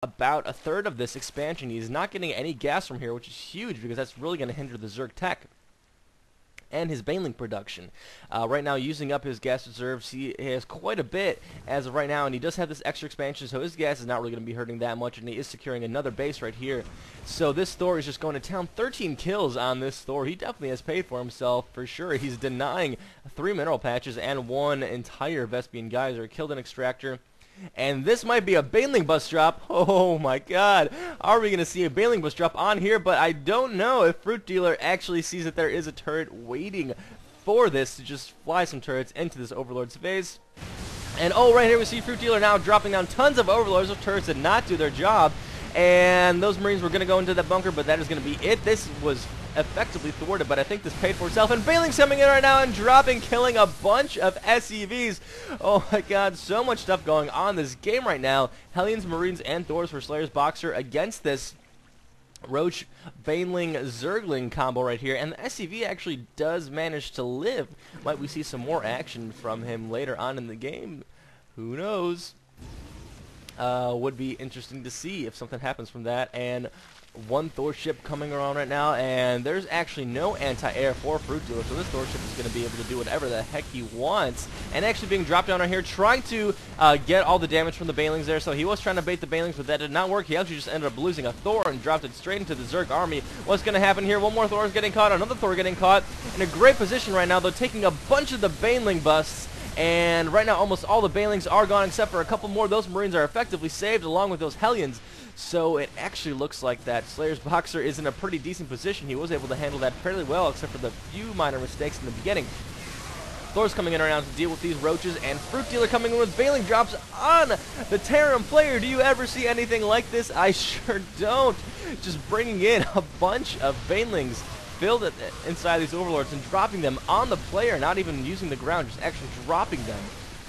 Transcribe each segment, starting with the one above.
about a third of this expansion. He's not getting any gas from here, which is huge because that's really going to hinder the Zerg tech and his Baneling production. Right now, using up his gas reserves, he has quite a bit as of right now, and he does have this extra expansion, so his gas is not really going to be hurting that much, and he is securing another base right here. So this Thor is just going to town. 13 kills on this Thor. He definitely has paid for himself, for sure. He's denying 3 mineral patches and 1 entire Vespian Geyser. Killed an extractor. And this might be a Baneling bus drop. Oh my god. Are we going to see a Baneling bus drop on here? But I don't know if FruitDealer actually sees that there is a turret waiting for this to just fly some turrets into this Overlord's face. And oh, right here we see FruitDealer now dropping down tons of Overlords. Those turrets did not do their job. And those Marines were going to go into that bunker, but that is going to be it. This was effectively thwarted, but I think this paid for itself. And Baneling's coming in right now and dropping, killing a bunch of SCVs. Oh my god, so much stuff going on in this game right now. Hellions, Marines, and Thors for SlayerSBoxer against this Roach, Baneling, Zergling combo right here. And the SCV actually does manage to live. Might we see some more action from him later on in the game? Who knows? Would be interesting to see if something happens from that. And one Thor ship coming around right now, and there's actually no anti-air for FruitDealer, so this Thor ship is going to be able to do whatever the heck he wants. And actually being dropped down right here, trying to get all the damage from the Banelings there. So he was trying to bait the Banelings, but that did not work. He actually just ended up losing a Thor and dropped it straight into the Zerg army. What's going to happen here? One more Thor is getting caught, another Thor getting caught. In a great position right now, though, taking a bunch of the Baneling busts. And right now, almost all the Banelings are gone except for a couple more. Those Marines are effectively saved along with those Hellions. So it actually looks like that SlayerSBoxer is in a pretty decent position. He was able to handle that fairly well, except for the few minor mistakes in the beginning. Thor's coming in right now to deal with these roaches, and FruitDealer coming in with Baneling drops on the Terran player. Do you ever see anything like this? I sure don't. Just bringing in a bunch of Banelings filled it inside these Overlords and dropping them on the player, not even using the ground, just actually dropping them.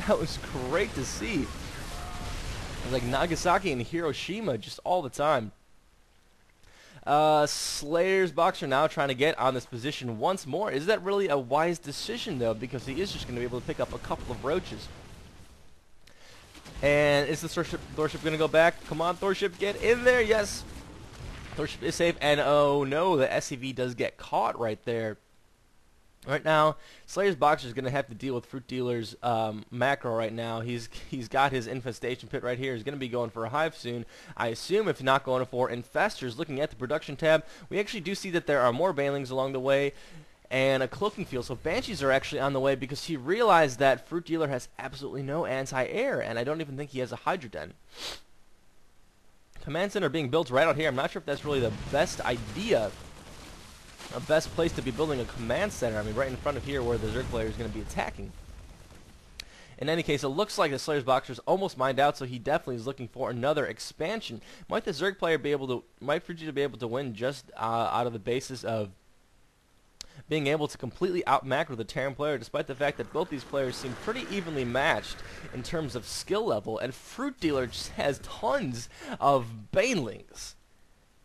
That was great to see. It was like Nagasaki and Hiroshima just all the time. SlayerSBoxer now trying to get on this position once more. Is that really a wise decision, though? Because he is just going to be able to pick up a couple of roaches. And is the Thor ship going to go back? Come on, Thor ship, get in there. Yes. Thor ship is safe. And oh no, the SCV does get caught right there. Right now, SlayerSBoxer is going to have to deal with FruitDealer's macro right now. He's got his infestation pit right here. He's going to be going for a hive soon. I assume if not going for infestors. Looking at the production tab, we actually do see that there are more Banelings along the way and a cloaking field. So Banshees are actually on the way because he realized that FruitDealer has absolutely no anti-air, and I don't even think he has a Hydra Den. Command center being built right out here. I'm not sure if that's really the best idea. A best place to be building a command center. I mean, right in front of here where the Zerg player is going to be attacking. In any case, it looks like the SlayerSBoxer is almost mined out, so he definitely is looking for another expansion. Might the Zerg player be able to, might FruitDealer be able to win just out of the basis of being able to completely out-macro the Terran player, despite the fact that both these players seem pretty evenly matched in terms of skill level, and FruitDealer just has tons of Banelings.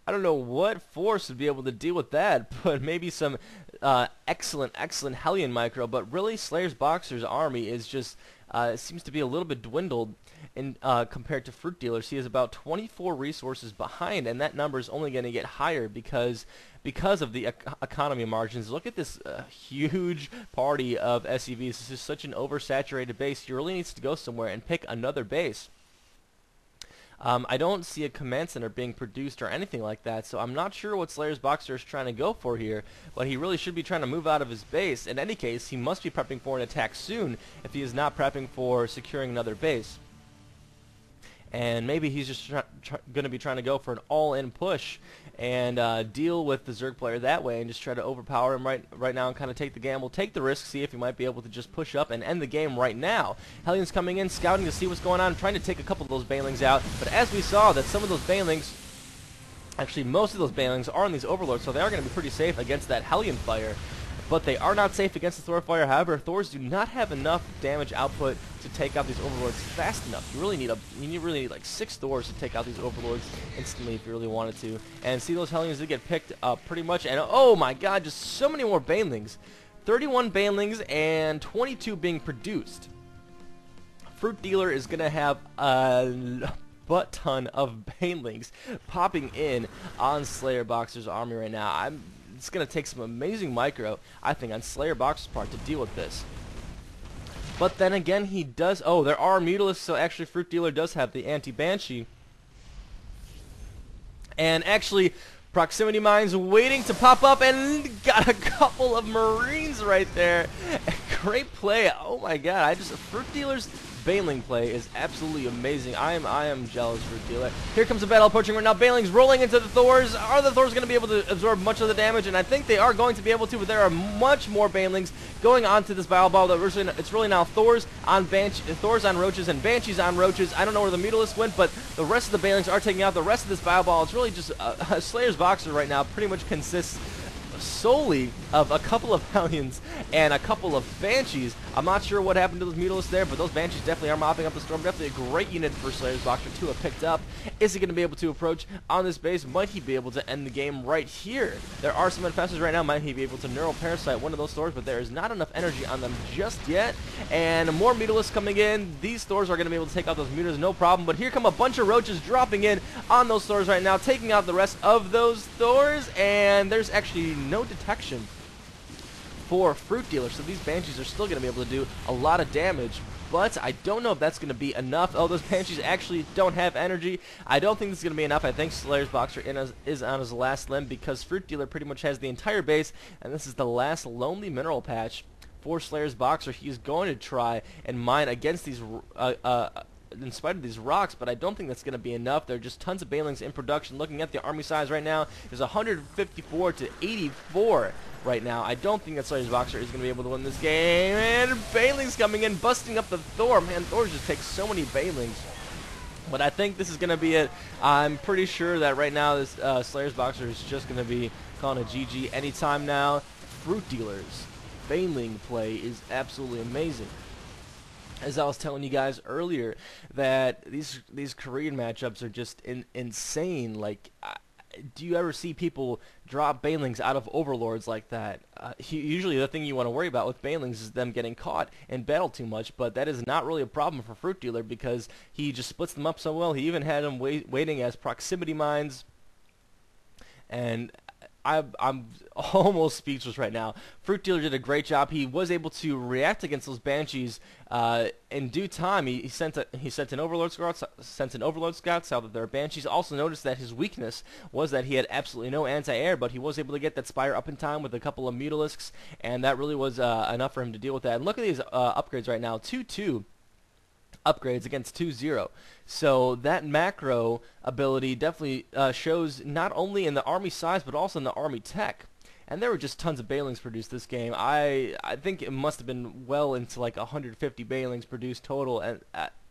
I don't know what force would be able to deal with that, but maybe some excellent Hellion micro. But really, SlayerSBoxer's army is just seems to be a little bit dwindled in compared to FruitDealer's. He is about 24 resources behind, and that number is only going to get higher because of the economy margins. Look at this huge party of SCVs. This is such an oversaturated base. He really needs to go somewhere and pick another base. I don't see a command center being produced or anything like that, so I'm not sure what SlayerSBoxer is trying to go for here, but he really should be trying to move out of his base. In any case, he must be prepping for an attack soon if he is not prepping for securing another base. And maybe he's just going to be trying to go for an all-in push and deal with the Zerg player that way and just try to overpower him right now and kind of take the gamble, take the risk, see if he might be able to just push up and end the game right now. Hellions coming in, scouting to see what's going on, trying to take a couple of those Banelings out. But as we saw, that some of those Banelings, actually most of those Banelings are on these Overlords, so they are going to be pretty safe against that Hellion fire. But they are not safe against the Thor fire. However, Thors do not have enough damage output to take out these Overlords fast enough. You really need like 6 Thors to take out these Overlords instantly if you really wanted to. And see, those Hellions did get picked up pretty much. And oh my god, just so many more Banelings. 31 Banelings and 22 being produced. FruitDealer is going to have butt ton of banelings popping in on SlayerSBoxer's army right now. It's going to take some amazing micro, I think, on SlayerSBoxer's part to deal with this. But then again, he does... Oh, there are Mutalisks, so actually FruitDealer does have the anti-Banshee. And actually, proximity mines waiting to pop up, and got a couple of Marines right there. Great play. Oh my god, FruitDealer's Baneling play is absolutely amazing. I am jealous for FruitDealer. Here comes a battle approaching right now. Banelings rolling into the Thors. Are the Thors going to be able to absorb much of the damage? And I think they are going to be able to, but there are much more Banelings going onto this battle ball. It's really now Thors on Roaches and Banshees on Roaches. I don't know where the Mutalisks went, but the rest of the Banelings are taking out the rest of this battle ball. It's really just SlayerSBoxer right now pretty much consists solely of a couple of Hellions and a couple of Banshees. I'm not sure what happened to those Mutalisks there, but those Banshees definitely are mopping up the storm. Definitely a great unit for SlayerSBoxer to have picked up. Is he going to be able to approach on this base? Might he be able to end the game right here? There are some infestors right now. Might he be able to neural parasite one of those Thors, but there is not enough energy on them just yet. And more Mutalisks coming in. These Thors are going to be able to take out those Mutalisks, no problem. But here come a bunch of Roaches dropping in on those Thors right now, taking out the rest of those Thors, and there's actually no detection for FruitDealer, so these Banshees are still going to be able to do a lot of damage, but I don't know if that's going to be enough. Oh, those Banshees actually don't have energy. I don't think this is going to be enough. I think SlayerSBoxer is on his last limb, because FruitDealer pretty much has the entire base, and this is the last lonely mineral patch for SlayerSBoxer. He's going to try and mine against these in spite of these rocks, but I don't think that's going to be enough. There are just tons of Banelings in production. Looking at the army size right now, there's 154 to 84 right now. I don't think that SlayerSBoxer is going to be able to win this game. And Banelings coming in, busting up the Thor. Man, Thor just takes so many Banelings. But I think this is going to be it. I'm pretty sure that right now this SlayerSBoxer is just going to be calling a GG anytime now. FruitDealer's Baneling play is absolutely amazing. As I was telling you guys earlier, that these Korean matchups are just insane. Like, do you ever see people drop Banelings out of Overlords like that? Usually the thing you want to worry about with Banelings is them getting caught in battle too much, but that is not really a problem for FruitDealer, because he just splits them up so well. He even had them waiting as proximity mines, and I'm almost speechless right now. FruitDealer did a great job. He was able to react against those Banshees in due time. He sent an Overlord Scout, saw that there are Banshees. Also noticed that his weakness was that he had absolutely no anti-air, but he was able to get that Spire up in time with a couple of Mutalisks, and that really was enough for him to deal with that. And look at these upgrades right now. 2-2. Upgrades against 2-0. So that macro ability definitely shows not only in the army size but also in the army tech. And there were just tons of Banelings produced this game. I think it must have been well into like 150 Banelings produced total, and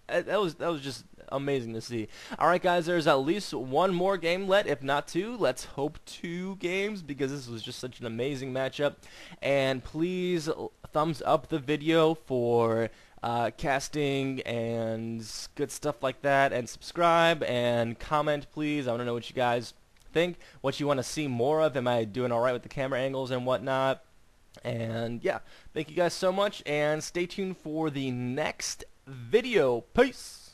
that was just amazing to see. All right, guys, there's at least one more game left, if not two. Let's hope 2 games, because this was just such an amazing matchup. And please thumbs up the video for casting and good stuff like that, and subscribe and comment, please. I want to know what you guys think, what you want to see more of. Am I doing alright with the camera angles and whatnot? And yeah, thank you guys so much, and stay tuned for the next video. Peace.